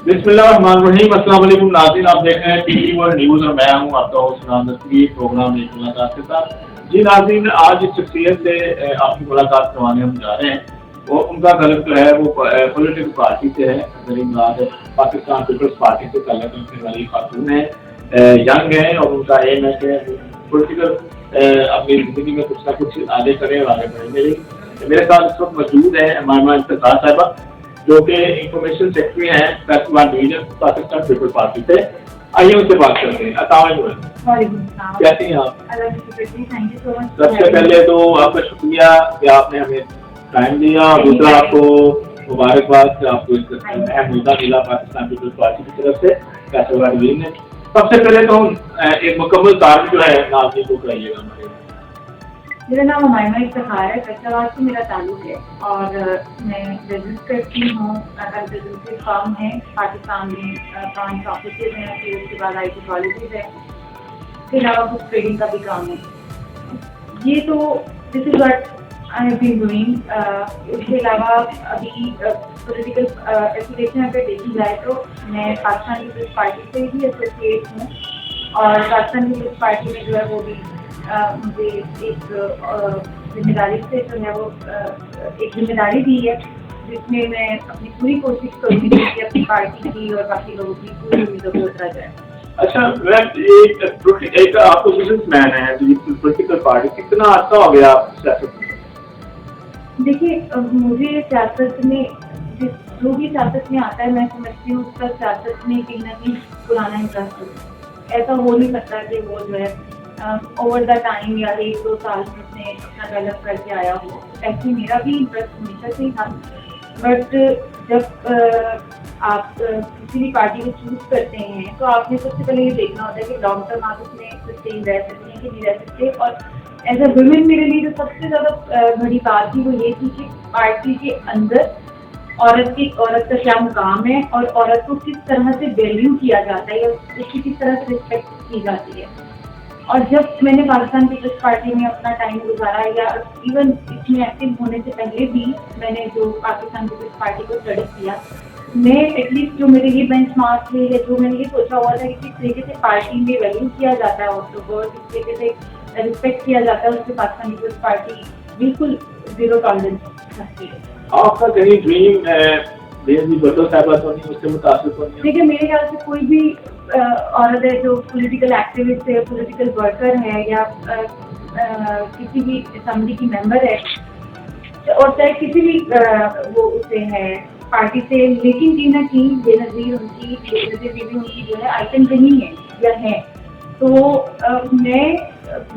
बिस्मिल्लाहिर्रहमानिर्रहीम। अस्सलाम वालेकुम नाज़रीन, आप देख रहे हैं टीवी वर्ल्ड न्यूज़ और मैं हूं आपका होस्ट इमरान नकवी। प्रोग्राम एक मुलाकात के साथ। जी नाज़रीन, आज इस शख्सियत से आपकी मुलाकात करवाने हम जा रहे हैं। वो उनका ताल्लुक जो है वो पॉलिटिकल पार्टी से है। पाकिस्तान पीपल्स पार्टी से ताल्लुक रखने वाली खातून है, यंग है और उनका एम है कि पॉलिटिकल अपनी ज़िंदगी में कुछ ना कुछ आगे करें और आगे बढ़ें। मेरे साथ इस वक्त मौजूद है मामा इफ्तिखार साहिबा, जो कि इंफॉर्मेशन सेक्रेटरी हैं west one division Pakistan Peoples Party से। आइए उनसे बात करते हैं। कैसी हैं आप? सबसे पहले तो आपका शुक्रिया कि आपने हमें टाइम दिया, और दूसरा आपको मुबारकबाद कि आपको इस अहम मुद्दा मिला पाकिस्तान पीपल्स पार्टी की तरफ से फैसल वन डिवीजन ने। सबसे पहले तो एक मुकम्मल तारीफ जो है नाज़रीन को कराइएगा हमारे। मेरा नाम हुमायूमा इफ्तिखार है, फैसलाबाद से मेरा ताल्लुक है और मैं बिजनेस करती हूँ। बिजनेस फर्म है पाकिस्तान में, 5 ऑफिसेज हैं, फिर उसके बाद IT कॉलेजेस है, इसके अलावा कुछ ट्रेडिंग का भी काम है। ये तो this is what I have been doing. इसके अलावा अभी पॉलिटिकल एफिलिएशन अगर देखी जाए तो मैं पाकिस्तान पीपल्स पार्टी से ही एसोसिएट हूँ और पाकिस्तान पीपल्स पार्टी में जो है वो भी मुझे एक जिम्मेदारी से जो है वो एक जिम्मेदारी दी है, जिसमें मैं अपनी पूरी कोशिश करूँगी कि अपनी पार्टी की और बाकी लोगों की पूरी उम्मीदों को उतरा जाए। अच्छा, एक आपको बिजनेसमैन है, पॉलिटिकल पार्टी कितना अच्छा हो गया आप सियासत में? देखिए, मुझे सियासत में जो भी सियासत में आता है, मैं समझती हूँ उसका सियासत में कहीं ना कहीं पुराना इंटरेस्ट है। ऐसा हो नहीं सकता कि वो जो है ओवर द टाइम या 1-2 साल में उसने अपना डेवलप करके आया हो। ऐसे मेरा भी इंटरेस्ट हमेशा से ही था, बट जब आप किसी भी पार्टी को चूज करते हैं तो आपने सबसे पहले ये देखना होता है कि लॉन्ग टर्म आप उसमें सस्टेन रह सकते हैं कि नहीं रह सकते। और एज अ वुमेन मेरे लिए जो सबसे ज़्यादा बड़ी बात थी वो ये थी कि पार्टी के अंदर औरत का क्या मुकाम है और औरत को किस तरह से वैल्यू किया जाता है या उसकी किस तरह से रिस्पेक्ट की जाती है। और जब मैंने पाकिस्तान पीपल्स पार्टी में अपना टाइम गुजारा या इवन इसमें एक्टिव होने से पहले भी मैंने जो पाकिस्तान पीपल्स पार्टी को स्टडी किया, मैं एटलीस्ट जो मेरे ये बेंचमार्क थे या जो मैंने ये सोचा हुआ था कि किस तरीके से पार्टी में वैल्यू किया जाता है औरतों को, किस तरीके से रिस्पेक्ट किया जाता है, उससे पाकिस्तान पीपल्स पार्टी बिल्कुल जीरो टॉलरेंस रखती है। आपका कहीं ड्रीम है उससे मुतासिर तो नहीं? देखिए, मेरे ख्याल से कोई भी औरत है जो पॉलिटिकल एक्टिविस्ट है, पॉलिटिकल वर्कर है या किसी भी असेंबली की मेंबर है और चाहे किसी भी वो उसे है पार्टी से, लेकिन कहीं ना कहीं बेनज़ीर उनकी बीवी उनकी जो है आइकन नहीं है या है। तो मैं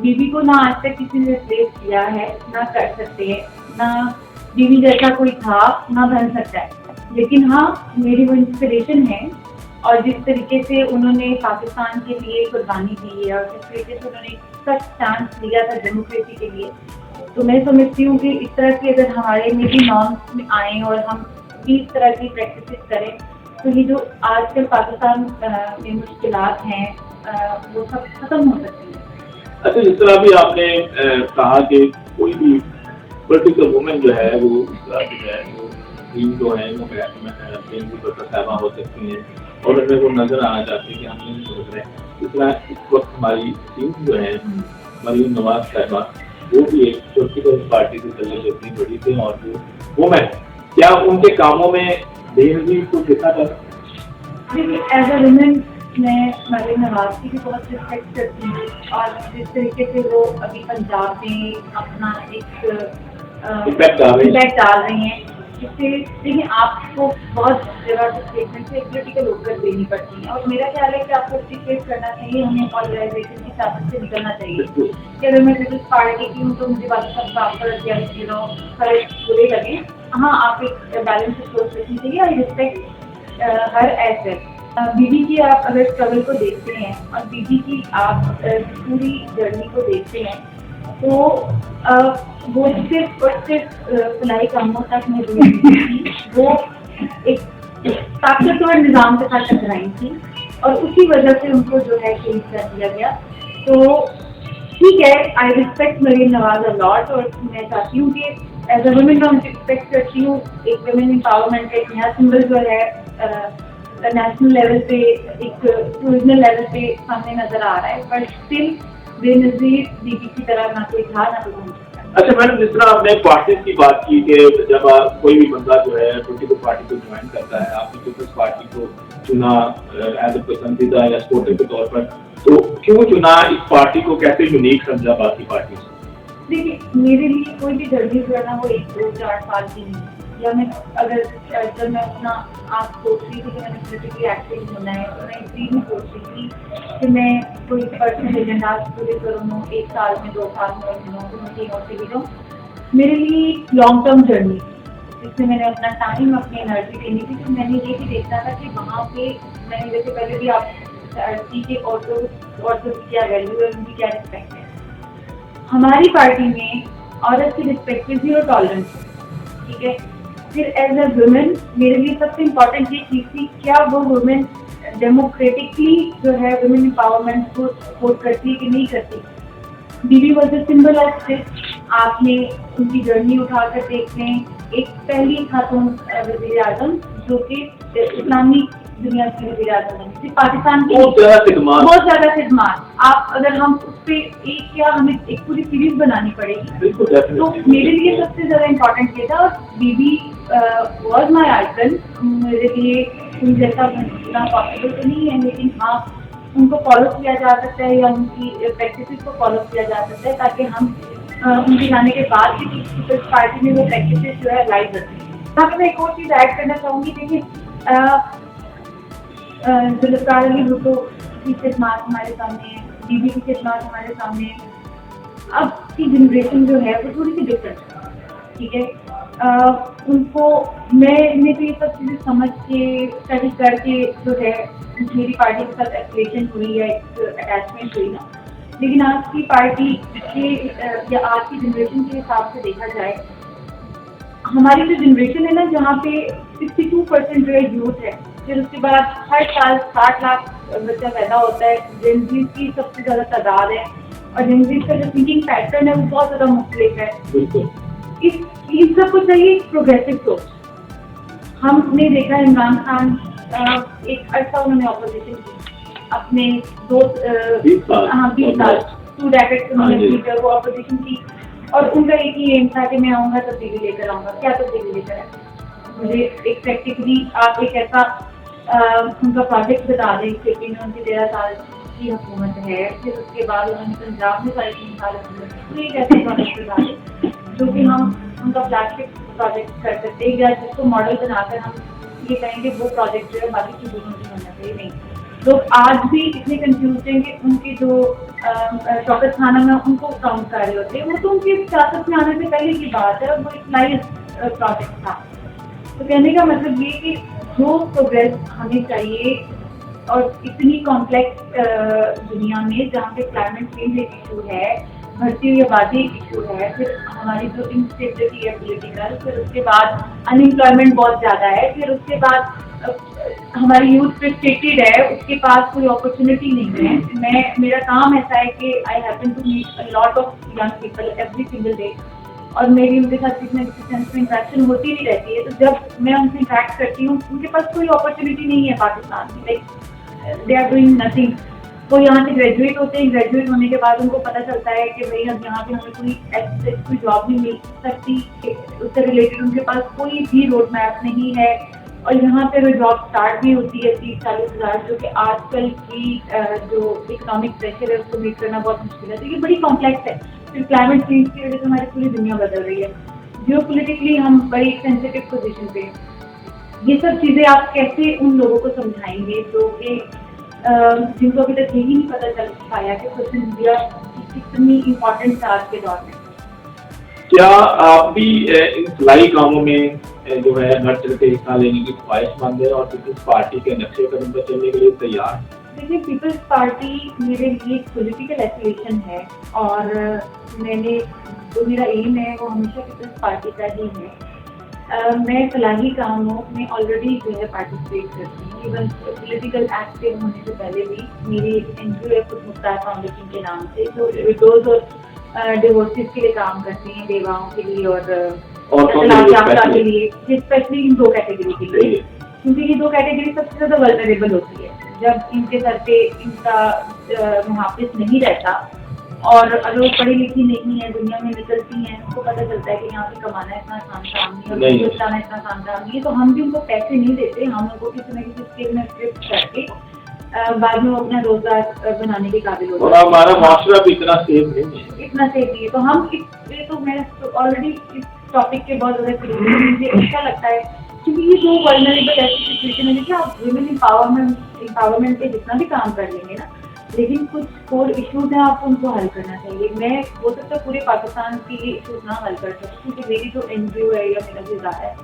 बीवी को ना आज तक किसी ने रिप्लेस किया है, ना कर सकते हैं, ना बीवी जैसा कोई था, ना बन सकता है। लेकिन हाँ, मेरी वो इंस्पिरेशन है और जिस तरीके से उन्होंने पाकिस्तान के लिए कुर्बानी दी है और जिस तरीके से उन्होंने सच चांस लिया था डेमोक्रेसी के लिए, तो मैं समझती हूँ कि इस तरह की अगर हमारे में भी नॉर्म्स में आए और हम भी इस तरह की प्रैक्टिस करें तो ये जो आजकल पाकिस्तान में मुश्किलात हैं वो सब खत्म हो सकती है। अच्छा, जिस तरह भी आपने कहा कि कोई भी पॉलिटिकल वुमेन जो है वो इस तरह की है वो जो है वो साहबा हो सकती हैं और उनमें वो नजर आना चाहती है कि हम नहीं सोच रहे हैं। इस तरह इस वक्त हमारी टीम जो है मरीम नवाज साहबा, वो भी एक पॉलिटिकल पार्टी से चलने लगती बड़ी थी और वो मैं क्या उनके कामों में बेनज़ीर को देखा था? एज अ वुमेन मैं मरीम नवाज की भी बहुत रिस्पेक्ट करती हूँ और जिस तरीके से वो अभी पंजाब में अपना एक इम्पैक्ट डाल रही हैं, जिससे देखिए आपको बहुत जगह से स्टेटमेंट से पॉलिटिकल होकर देनी पड़ती है और मेरा ख्याल है कि आपको अप्रिशिएट करना चाहिए, हमें ऑर्गेनाइजेशन की सियासत से निकलना चाहिए कि अगर मैं पीपल्स पार्टी की हूँ तो मुझे बाकी सब काम पर फर्क बुरे लगे। हाँ, आप एक बैलेंस सोच रखनी चाहिए। I respect her asset. बीबी की आप अगर स्ट्रगल को देखते हैं और बीबी की आप पूरी जर्नी को देखते हैं तो वो सिर्फ और सिर्फ फलाई कामों तक नहीं थी, वो एक ताकतवर निज़ाम के साथ टकराई थी और उसी वजह से उनको जो है चेंज कर दिया गया। तो ठीक है, I respect Maryam Nawaz a lot और मैं चाहती हूँ कि एज अ वुमेन मैं उनसे एक्सपेक्ट करती हूँ एक वुमेन एम्पावरमेंट का एक नया सिंबल जो है नेशनल लेवल पे एक रीजनल लेवल पे सामने नजर आ रहा है, बट स्टिल बेनज़ीर बीबी की तरह ना कोई था ना कोई बन सकता। अच्छा मैडम, जिस तरह आपने पार्टीज की बात की कि जब कोई भी बंदा जो है पॉलिटिकल पार्टी को ज्वाइन करता है, आपने पीपल्स पार्टी को चुना एज ए पसंदीदा या सपोर्टर के तौर पर, तो क्यों चुना इस पार्टी को, कैसे यूनिक समझा बाकी पार्टियों से? देखिए, मेरे लिए कोई भी जर्नी जो है ना वो 1-2-4 साल की नहीं है। या मैं अगर जब मैं अपना आप सोच रही थी कि मैंने पॉलिटिकली एक्टिव होना है, तो मैं इसलिए नहीं सोच रही थी कि मैं कोई पर्सनल एजेंडाज पूरे करूँ 1 साल में, 2 साल में, और भी जाऊँ। मेरे लिए लॉन्ग टर्म जर्नी जिसमें मैंने अपना टाइम, अपनी एनर्जी देनी थी। तो मैंने ये भी देखना था कि वहाँ पे मैंने जैसे पहले भी आप के औरतों की क्या वैल्यू है, उनकी क्या रिस्पेक्ट है। हमारी पार्टी में औरत की रिस्पेक्ट पे 0 टॉलरेंस, ठीक है। फिर एज अ वुमेन मेरे लिए सबसे इम्पोर्टेंट ये चीज़ थी, क्या वो वुमेन डेमोक्रेटिकली जो है वुमेन एम्पावरमेंट को सपोर्ट करती है कि नहीं करती। Bibi was a symbol of this. आपने उनकी जर्नी उठाकर देख लें, एक पहली खातून वज़ीर आज़म जो कि इस्लामी दुनिया की वज़ीर आज़म बनी थी, पाकिस्तान की बहुत ज़्यादा खिदमत। आप अगर हम उस पर एक या हमें एक पूरी सीरीज बनानी पड़ेगी, तो मेरे लिए सबसे ज़्यादा इम्पोर्टेंट ये था। और बीबी वॉज माई आइकन। मेरे लिए उन जैसा बनना पॉसिबल तो नहीं है, लेकिन हाँ उनको फॉलो किया जा सकता है या उनकी प्रैक्टिसेस को फॉलो किया जा सकता है, ताकि हम उनके जाने के बाद भी पीपल्स पार्टी में वो प्रैक्टिसेस जो है लाइव रखें। यहाँ पे मैं एक और चीज़ ऐड करना चाहूँगी। देखिए, जुल्फ़िकार अली भुट्टो की खिदमत हमारे सामने है, बीबी की खिदमत हमारे सामने है। अब की जनरेशन जो है वो थोड़ी सी डिफरेंट है, ठीक है। उनको मैंने तो ये सब चीज़ें समझ के स्टडी करके जो है मेरी पार्टी के साथ एफिलिएशन हुई या एक अटैचमेंट हुई ना, लेकिन आज की पार्टी के या आज की जनरेशन के हिसाब से देखा जाए, हमारी जो जनरेशन है ना जहाँ पे 62% जो है यूथ है, फिर उसके बाद हर साल 60 लाख बच्चा पैदा होता है। जेनज़ी की सबसे ज़्यादा तादाद है और जेनज़ी का जो थिंकिंग पैटर्न है वो बहुत ज़्यादा मुख्तलिफ है। इस सब को चाहिए प्रोग्रेसिव सोच। हमने देखा इमरान खान एक अर्सा उन्होंने ऑपोजिशन की, अपने 20 साल 2 डेकेड्स उन्होंने वो ऑपोजिशन की, और उनका एक ही एम था कि मैं आऊँगा तब्दीली लेकर आऊँगा। क्या तब्दीली लेकर आए? मुझे एक प्रैक्टिकली आप एक ऐसा उनका प्रोजेक्ट बता दें कि में उनकी 13 साल की हुकूमत है, फिर उसके बाद उन्होंने पंजाब में 3.5 साल हुकूमत की। तो एक ऐसा प्रोजेक्ट बता दें जो कि हम उनका फ्लैगशिप प्रोजेक्ट कर सकते हैं, या जिसको मॉडल बनाकर हम ये कहेंगे वो प्रोजेक्ट जो है बाकी चीज़ों में होना चाहिए। नहीं, लोग आज भी इतने कंफ्यूज हैं कि उनके जो शौकत खानम है उनको काउंट कर रहे होते हैं। वो तो उनकी सियासत में आने से पहले की बात है और वो एक लाइव प्रोजेक्ट था। तो कहने का मतलब ये कि जो प्रोग्रेस हमें चाहिए, और इतनी कॉम्प्लेक्स दुनिया में जहाँ पे क्लाइमेट चेंज एक इशू है, बढ़ती हुई आबादी एक इशू है, फिर हमारी जो इंस्टेबिलिटी है पॉलिटिकल, फिर उसके बाद अनएम्प्लॉयमेंट बहुत ज़्यादा है, फिर उसके बाद हमारी यूथ फ्रस्ट्रेटेड है, उसके पास कोई अपॉर्चुनिटी नहीं है। मेरा काम ऐसा है कि I happen to meet a lot of young people every single day, और मेरी उनके साथ किसी न किसी सेंस में इंट्रैक्शन होती ही रहती है। तो जब मैं उनसे इंट्रैक्ट करती हूँ, उनके पास कोई अपॉर्चुनिटी नहीं है पाकिस्तान में, like they are doing nothing. वो यहाँ से ग्रेजुएट होते हैं, ग्रेजुएट होने के बाद उनको पता चलता है कि भाई अब यहाँ पे हमें कोई जॉब नहीं मिल सकती, उससे रिलेटेड उनके पास कोई भी रोड मैप नहीं है, और यहाँ पे वो जॉब स्टार्ट भी होती है 30-40 हज़ार, जो कि आजकल की जो इकोनॉमिक प्रेशर है उसको मीट करना बहुत मुश्किल है। तो ये बड़ी कॉम्प्लेक्स है। फिर क्लाइमेट चेंज की वजह से हमारी पूरी दुनिया बदल रही है, जियोपॉलिटिकली हम बड़ी सेंसिटिव पोजीशन पे। ये सब चीज़ें आप कैसे उन लोगों को समझाएंगे जो कि जिनको अभी तक यही नहीं पता चल पाया कि सोशल मीडिया कितनी इम्पोर्टेंट है आज के दौर में। क्या आप भी इन सिलाई कामों में जो है बढ़ चढ़ के हिस्सा लेने की ख्वाहिशमंद है और पीपल्स पार्टी के नक्शे कदम पर चलने के लिए तैयार? देखिए, पीपल्स पार्टी मेरे लिए एक पॉलिटिकल एफिलिएशन है, और जो मेरा एम है वो हमेशा पीपल्स पार्टी का ही है। मैं फलाही कामों में ऑलरेडी जो है पार्टिसिपेट करती हूँ। इवन पॉलिटिकल एक्टिव होने से पहले भी मेरी NGO है खुद मुख्तार फाउंडेशन के नाम से, जो विडोज और डिवोर्सेस के लिए काम करती हैं, बेवाओं के लिए और तलाक याफ्ता के लिए, स्पेशली इन 2 कैटेगरी के लिए, क्योंकि ये दो कैटेगरी सबसे ज़्यादा वल्नरेबल होती है। जब इनके सर पे इनका मुहाफिज नहीं रहता और अगर वो पढ़ी लिखी नहीं है, दुनिया में निकलती हैं, उनको पता चलता है कि यहाँ पे कमाना इतना आसान काम नहीं है, और चलाना इतना आसान काम नहीं है, तो हम भी उनको पैसे नहीं देते, हम उनको किसी न किसी स्किल में इक्विप करके बाद में वो अपना रोजगार बनाने के काबिल हो और हमारा माशरा भी इतना सेफ नहीं है, इतना सेफ नहीं है। तो हम ये तो मैं ऑलरेडी इस टॉपिक के बहुत ज़्यादा क्लियर हूँ। मुझे अच्छा लगता है क्योंकि ये जो वल्नरेबल ऐसी सिचुएशन है, देखिए आप वुमेन एम्पावरमेंट पे जितना भी काम कर लेंगे ना, लेकिन कुछ कोर इश्यूज हैं, आपको उनको हल करना चाहिए। मैं हो सकता है पूरे पाकिस्तान के ये इश्यूज ना हल कर सकती, क्योंकि मेरी जो NGO है या मेरा जो इदारा है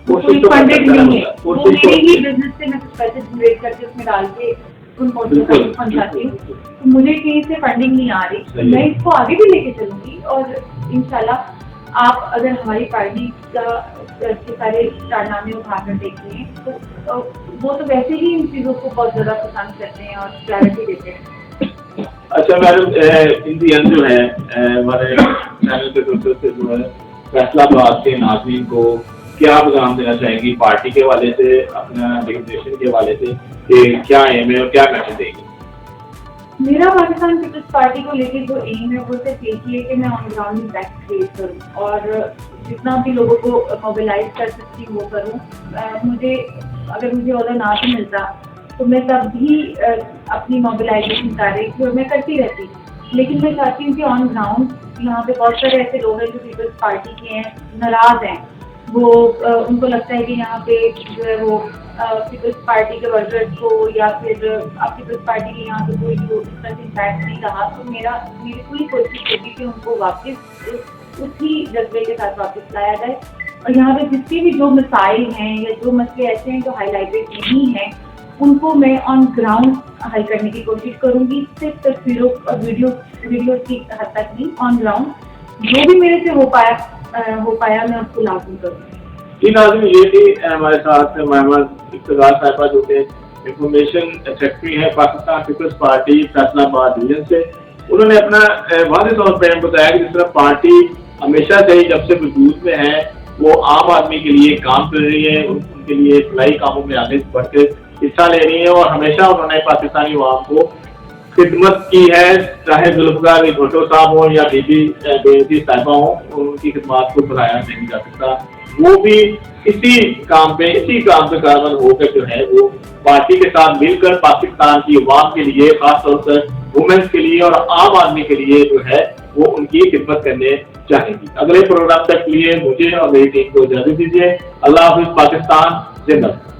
वो कोई फंडेड नहीं है, वो मेरे ही बिजनेस से मैं कुछ पैसे जनरेट करके उसमें डाल के उन पहुंचाती हूँ, तो मुझे कहीं से फंडिंग नहीं आ रही। मैं इसको आगे भी लेके चलूंगी और इंशाल्लाह आप अगर हमारी पार्टी के सारे कारनामे उठाकर देखें तो वो तो वैसे ही इन चीज़ों को बहुत ज़्यादा पसंद करते हैं और प्रायोरिटी देते हैं। अच्छा मैडम, इन दी एंड जो है हमारे चैनल के दोस्तों से जो है फैसलाबाद के नाज़रीन को क्या पैगाम देना चाहेंगी पार्टी के हवाले से, अपना डेमोक्रेशन के हवाले से, कि क्या एम है और क्या मैसेज देंगे? मेरा पाकिस्तान पीपल्स पार्टी को लेकर जो एम है वो सिर्फ एक ही है कि मैं ऑन ग्राउंड इम्पैक्ट क्रिएट करूँ और जितना भी लोगों को मोबिलाइज कर सकती हूँ वो करूँ। अगर मुझे ऑर्डर ना भी मिलता तो मैं तब भी अपनी मोबिलाइजेशन कार्य और मैं करती रहती, लेकिन मैं चाहती हूँ कि ऑन ग्राउंड यहाँ पे बहुत सारे ऐसे लोग हैं जो पीपल्स पार्टी के हैं, नाराज़ हैं, वो उनको लगता है कि यहाँ पे जो है वो पीपल्स पार्टी के वर्कर्स को या फिर अब पीपल्स पार्टी के यहाँ पे कोई भी इम्पैक्ट नहीं रहा, तो मेरी पूरी कोशिश होगी कि उनको वापस उसी जज्बे के साथ वापस लाया जाए और यहाँ पे जितने भी जो मसाइल हैं या जो मसले ऐसे हैं जो हाईलाइटेड नहीं हैं उनको मैं ऑन ग्राउंड हल करने की कोशिश करूँगी। सिर्फ तस्वीरों और वीडियो की हद तक नहीं, ऑन ग्राउंड जो भी मेरे से हो पाया मैं उसको लागू करूँगी। जी नाज़रीन, ये थी हमारे साथ मोहम्मद इफ्तिखार साहिबा जो कि इंफॉर्मेशन सेक्रेटरी है Pakistan Peoples Party Faisalabad region से। उन्होंने अपना वाज़ेह तौर पर बताया कि जिस तरह पार्टी हमेशा से ही जब से वजूद में है वो आम आदमी के लिए काम कर रही है, उनके लिए फलाई कामों में आगे बढ़ कर हिस्सा ले रही है और हमेशा उन्होंने पाकिस्तानी अवाम को खिदमत की है, चाहे जुल्फ़िकार भुट्टो साहब हो या बीबी बेनज़ीर साहिबा हो, उनकी खिदमत को भुलाया नहीं जा सकता। वो भी इसी काम पे कारबंद होकर जो है वो पार्टी के साथ मिलकर पाकिस्तान की अवाम के लिए, खासतौर पर वुमेन्स के लिए और आम आदमी के लिए जो है वो उनकी खिदमत करने चाहेंगी। अगले प्रोग्राम तक के लिए मुझे और मेरी टीम को इजाज़त दीजिए। अल्लाह हाफ़िज़। पाकिस्तान जिंदाबाद।